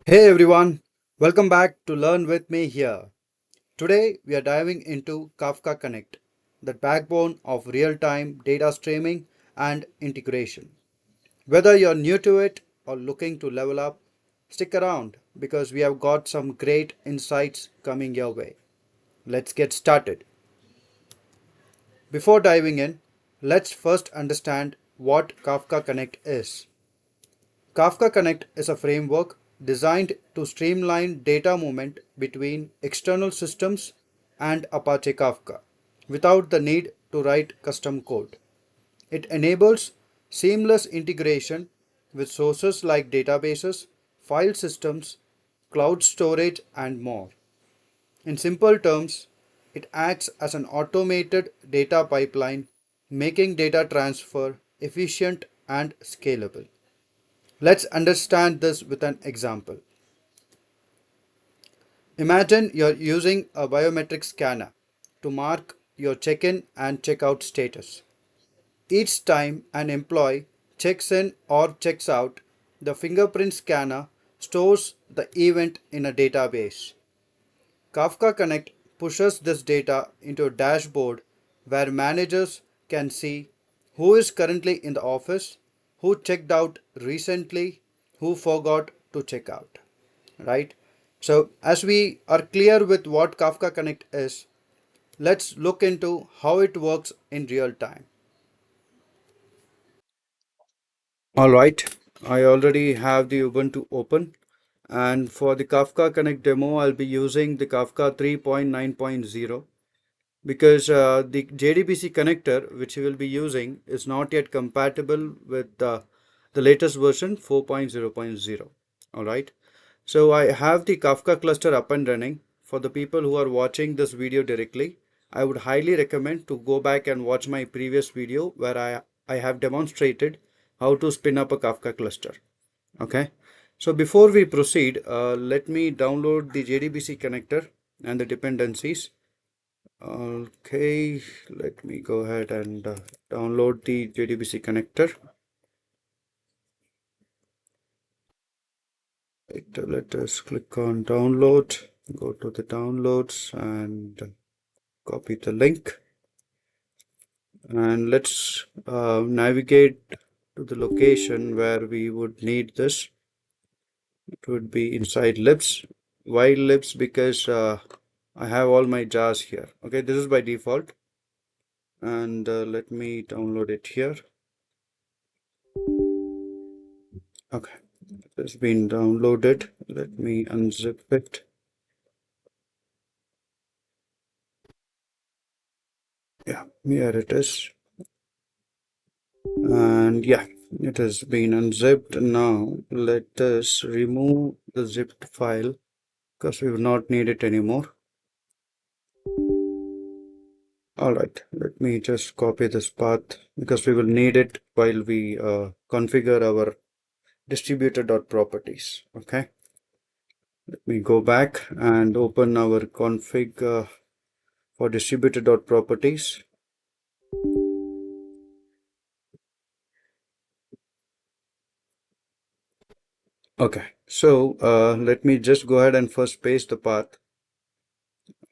Hey everyone, welcome back to Learn with me here. Today we are diving into Kafka Connect, the backbone of real-time data streaming and integration. Whether you're new to it or looking to level up, stick around because we have got some great insights coming your way. Let's get started. Before diving in, let's first understand what Kafka Connect is. Kafka Connect is a framework designed to streamline data movement between external systems and Apache Kafka without the need to write custom code. It enables seamless integration with sources like databases, file systems, cloud storage, and more. In simple terms, it acts as an automated data pipeline, making data transfer efficient and scalable. Let's understand this with an example. Imagine you're using a biometric scanner to mark your check-in and check-out status. Each time an employee checks in or checks out, the fingerprint scanner stores the event in a database. Kafka Connect pushes this data into a dashboard where managers can see who is currently in the office, who checked out recently, who forgot to check out. Right? So, as we are clear with what Kafka Connect is, let's look into how it works in real time. All right, I already have the Ubuntu open, and for the Kafka Connect demo, I'll be using the Kafka 3.9.0 because the JDBC connector which we will be using is not yet compatible with the latest version 4.0.0. All right. So I have the Kafka cluster up and running. For the people who are watching this video directly, I would highly recommend to go back and watch my previous video where I have demonstrated how to spin up a Kafka cluster. Okay. So before we proceed, let me download the JDBC connector and the dependencies. Okay, let me go ahead and download the JDBC connector. Right, let us click on download, go to the downloads and copy the link. And let's navigate to the location where we would need this. It would be inside libs. Why libs? Because I have all my jars here. Okay, this is by default. And let me download it here. Okay, it's been downloaded. Let me unzip it. Yeah, here it is. And yeah, it has been unzipped. Now let us remove the zipped file because we will not need it anymore. Alright, let me just copy this path because we will need it while we configure our distributor.properties. Okay, let me go back and open our config for distributor.properties. Okay, so let me just go ahead and first paste the path.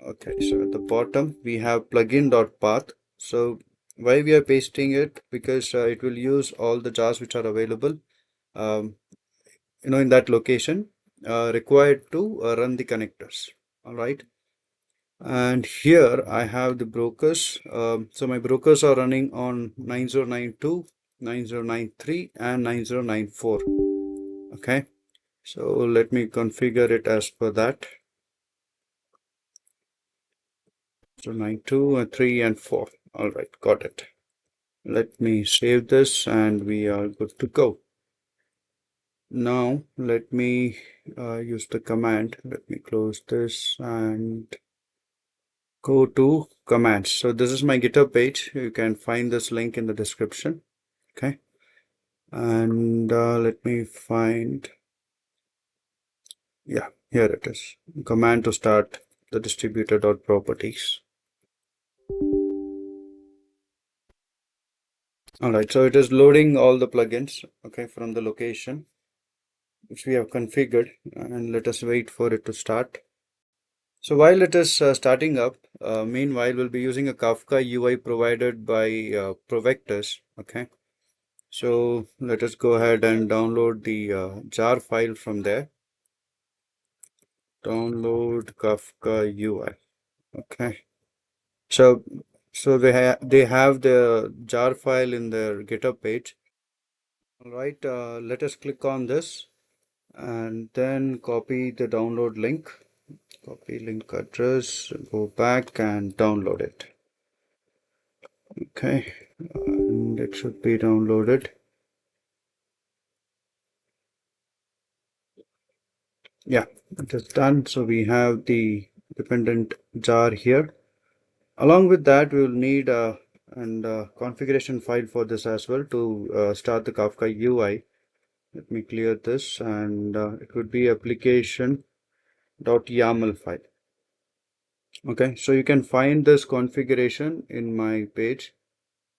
Okay, so at the bottom we have plugin.path. So why we are pasting it? Because it will use all the jars which are available, um, in that location required to run the connectors. All right. And here I have the brokers. So my brokers are running on 9092, 9093, and 9094. Okay. So let me configure it as per that. So 9, 2, and 3, and 4. All right, got it. Let me save this and we are good to go. Now let me use the command. Let me close this and go to commands. So this is my GitHub page. You can find this link in the description. Okay. And let me find, yeah, here it is. Command to start the distributor.properties. All right, so it is loading all the plugins, okay, from the location. which we have configured, and let us wait for it to start. So while it is starting up, meanwhile we'll be using a Kafka UI provided by Provectus. Okay, so let us go ahead and download the jar file from there. Download Kafka UI. Okay, so they have the jar file in their GitHub page. All right, let us click on this and then copy the download link. Copy link address, go back and download it. Okay, and it should be downloaded. Yeah, it is done. So we have the dependent jar here. Along with that, we will need a configuration file for this as well to start the Kafka UI. Let me clear this, and it would be application.yaml file. Okay, so you can find this configuration in my page.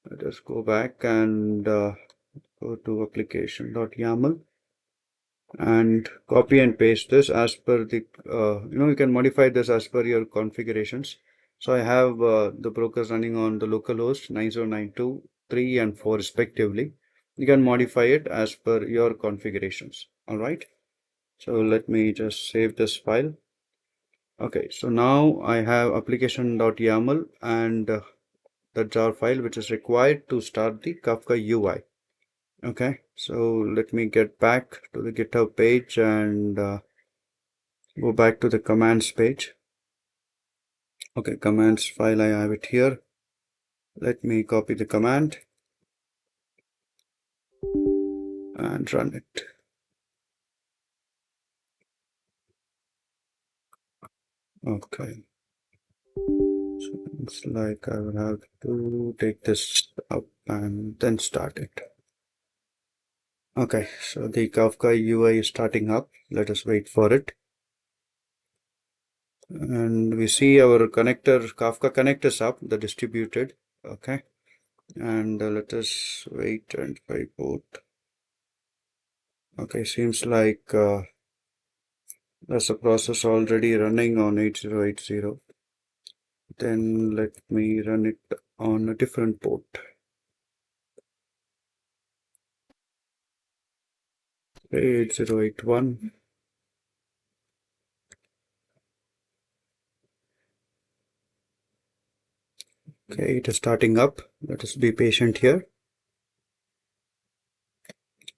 Let us go back and go to application.yaml and copy and paste this as per the you can modify this as per your configurations. So I have the brokers running on the localhost 9092, 3 and 4 respectively. You can modify it as per your configurations. All right, so let me just save this file. Okay, so now I have application.yaml and the jar file which is required to start the Kafka UI. Okay, so let me get back to the GitHub page and go back to the commands page. Okay, commands file, I have it here. Let me copy the command and run it. Okay, so it's like I will have to take this up and then start it. Okay, so the Kafka UI is starting up. Let us wait for it. And we see our connector Kafka Connect is up, the distributed. Okay, and let us wait and try both. Okay, seems like there's a process already running on 8080. Then let me run it on a different port. 8081. Okay, it is starting up. Let us be patient here.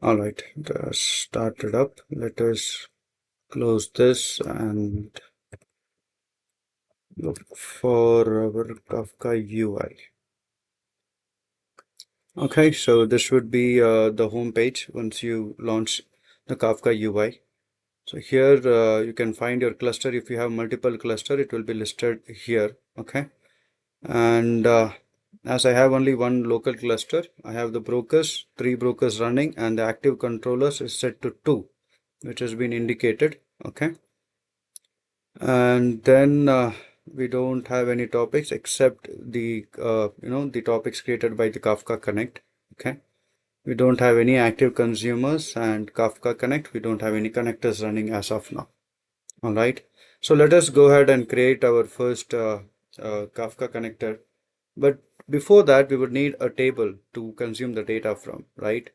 All right, it has started up. Let us close this and look for our Kafka UI. Okay, so this would be the home page once you launch the Kafka UI. So here you can find your cluster. If you have multiple cluster, it will be listed here. Okay, and as I have only one local cluster, I have the brokers, 3 brokers running, and the active controllers is set to 2, which has been indicated. Okay, and then we don't have any topics except the the topics created by the Kafka Connect. Okay, we don't have any active consumers, and Kafka Connect, we don't have any connectors running as of now. All right, so let us go ahead and create our first Kafka connector. But before that, we would need a table to consume the data from, right?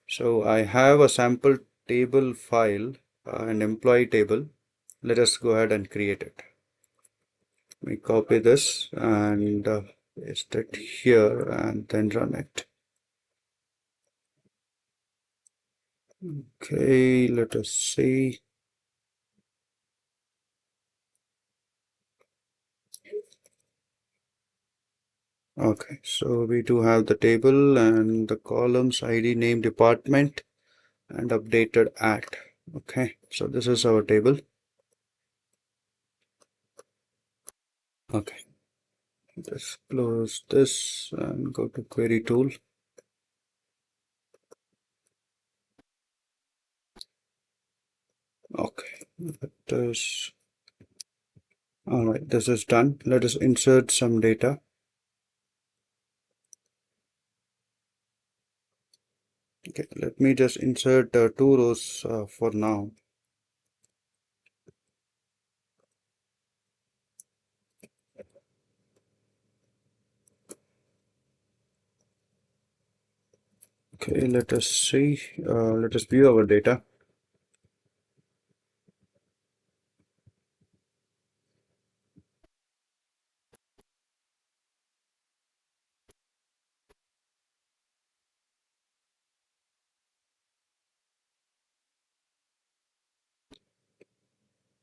So I have a sample table file, an employee table. Let us go ahead and create it. We copy this and paste it here and then run it. Okay, let us see. Okay, so we do have the table and the columns ID, name, department, and updated at. Okay, so this is our table. Okay, just close this and go to query tool. Okay, let us, all right, this is done. Let us insert some data. Okay, let me just insert two rows for now. Okay, let us see. Let us view our data.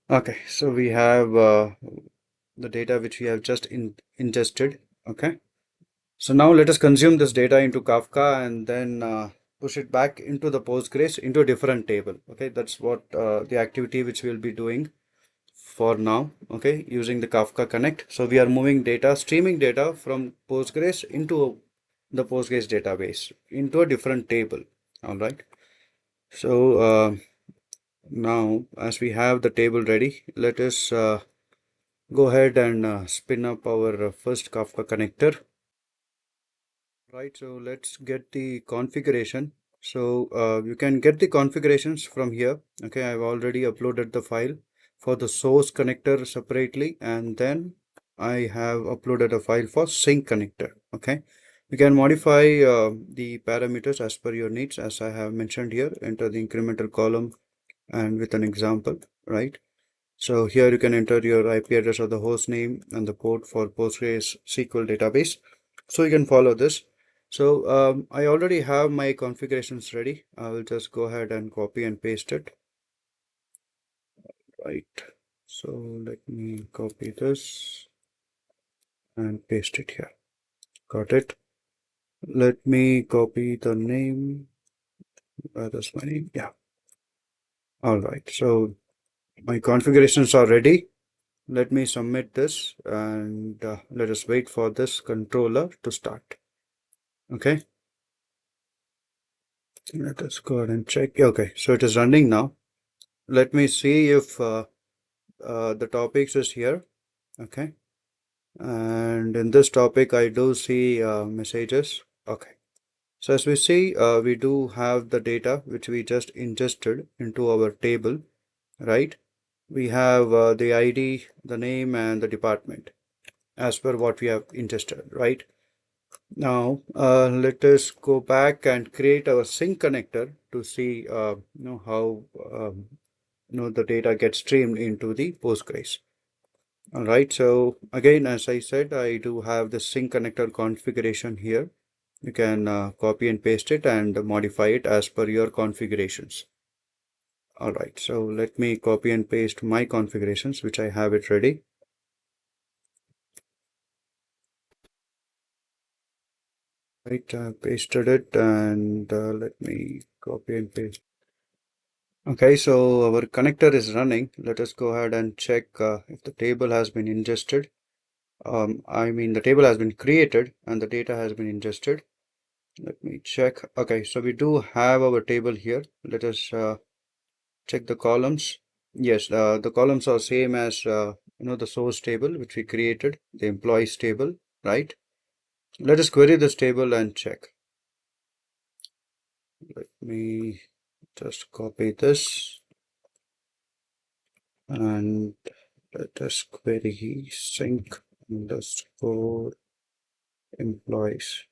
Okay, so we have the data which we have just ingested. Okay, so now let us consume this data into Kafka and then push it back into the Postgres into a different table. Okay, that's what the activity which we'll be doing for now. Okay, using the Kafka Connect. So we are moving data, streaming data from Postgres into the Postgres database into a different table. All right. So now, as we have the table ready, let us go ahead and spin up our first Kafka connector. Right, so let's get the configuration. So you can get the configurations from here. Okay, I've already uploaded the file for the source connector separately, and then I have uploaded a file for sync connector. Okay, you can modify the parameters as per your needs, as I have mentioned here. Enter the incremental column and with an example, right? So here you can enter your IP address of the host name and the port for PostgreSQL database. So you can follow this. So I already have my configurations ready. I will just go ahead and copy and paste it. Right. So let me copy this and paste it here. Got it. Let me copy the name. That's my name. Yeah. All right. So my configurations are ready. Let me submit this and let us wait for this controller to start. Okay, let us go ahead and check. Okay, so it is running now. Let me see if the topics is here. Okay, and in this topic I do see messages. Okay, so as we see, we do have the data which we just ingested into our table, right? We have the ID, the name, and the department as per what we have ingested, right? Now, let us go back and create our sync connector to see, how the data gets streamed into the Postgres. All right. So again, as I said, I do have the sync connector configuration here. You can copy and paste it and modify it as per your configurations. All right. So let me copy and paste my configurations, which I have it ready. Right. Pasted it and let me copy and paste. Okay, so our connector is running. Let us go ahead and check if the table has been ingested. I mean, the table has been created and the data has been ingested. Let me check. Okay, so we do have our table here. Let us check the columns. Yes, the columns are same as the source table which we created, the employees table, right? Let us query this table and check. Let me just copy this and let us query sync underscore employees.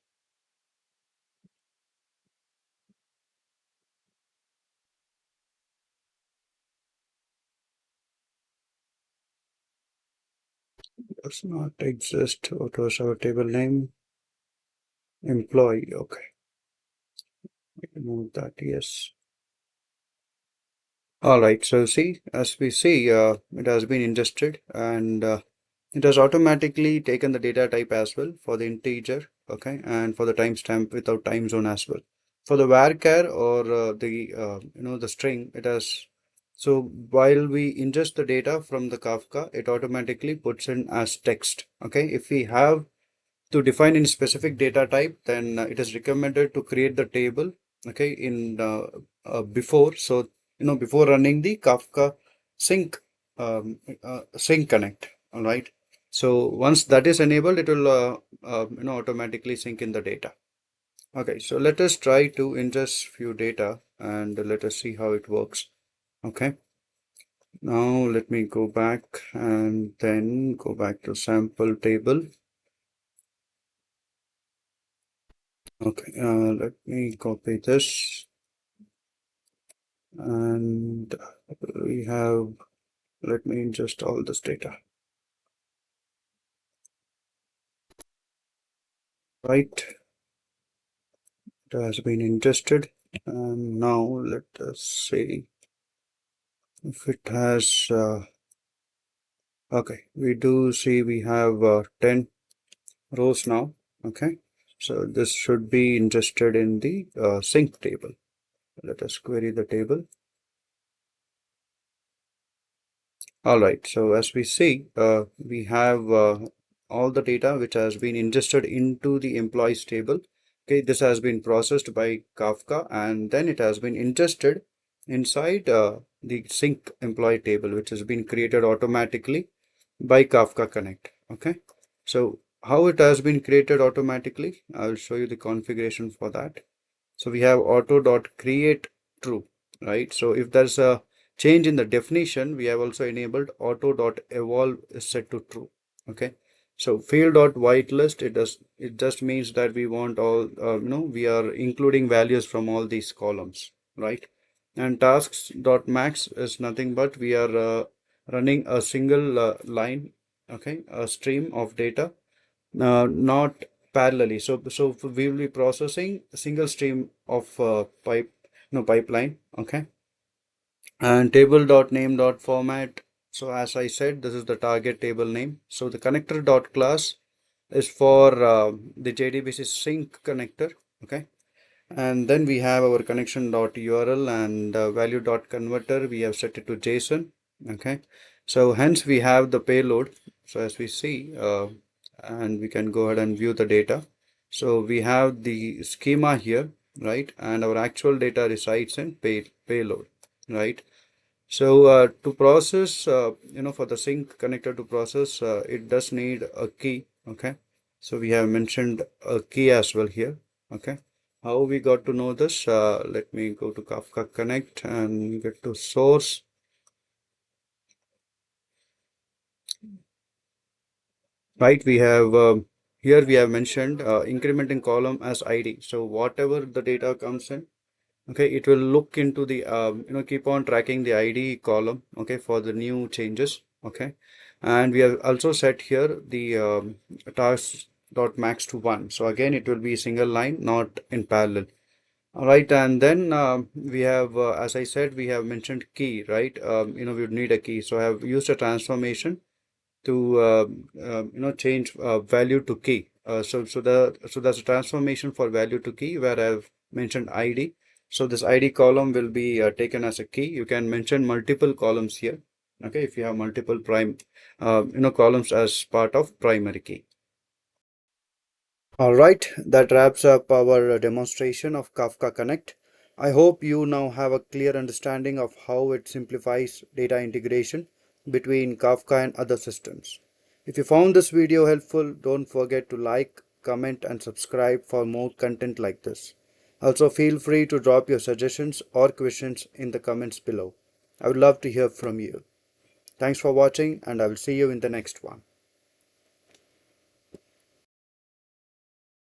Does not exist. What was our table name? Employee. Okay. Remove that. Yes. All right. So see, as we see, it has been ingested and it has automatically taken the data type as well for the integer. Okay. And for the timestamp without time zone as well. For the varchar or the string, it has. So while we ingest the data from the Kafka, it automatically puts in as text. Okay. If we have to define in specific data type, then it is recommended to create the table, okay, in before. So before running the Kafka sync sync connect. All right. So once that is enabled, it will automatically sync in the data. Okay, so let us try to ingest few data and let us see how it works. Okay, now let me go back and then go back to sample table. Okay, let me copy this and we have, let me ingest all this data. Right, it has been ingested and now let us see if it has, okay, we do see we have 10 rows now. Okay, so this should be ingested in the sync table. Let us query the table. All right, so as we see, we have all the data which has been ingested into the employees table. Okay, this has been processed by Kafka and then it has been ingested inside the sync employee table, which has been created automatically by Kafka Connect. Okay, so how it has been created automatically, I'll show you the configuration for that. So we have auto.create true, right? So if there's a change in the definition, we have also enabled auto.evolve is set to true. Okay. So field.whitelist, it just means that we want all, we are including values from all these columns, right? And tasks.max is nothing but we are running a single line, okay, a stream of data, not parallelly. So we will be processing a single stream of pipeline. Okay, and table.name.format. So as I said, this is the target table name. So the connector.class is for the JDBC sync connector. Okay, and then we have our connection.url and value.converter. We have set it to JSON. Okay, so hence we have the payload. So as we see, and we can go ahead and view the data. So we have the schema here, right? And our actual data resides in payload, right? So to process, for the sync connector to process, it does need a key. Okay. So we have mentioned a key as well here. Okay. How we got to know this? Let me go to Kafka Connect and get to source. Right. We have here we have mentioned incrementing column as ID. So whatever the data comes in, okay, it will look into the keep on tracking the ID column, okay, for the new changes. Okay, and we have also set here the task dot max to 1. So again it will be single line, not in parallel. All right, and then we have as I said, we have mentioned key, right? We would need a key, so I have used a transformation to change value to key. So there's a transformation for value to key where I've mentioned ID. So this ID column will be taken as a key. You can mention multiple columns here. Okay, if you have multiple prime columns as part of primary key. All right, that wraps up our demonstration of Kafka Connect. I hope you now have a clear understanding of how it simplifies data integration between Kafka and other systems. If you found this video helpful, don't forget to like, comment, and subscribe for more content like this. Also, feel free to drop your suggestions or questions in the comments below. I would love to hear from you. Thanks for watching, and I will see you in the next one.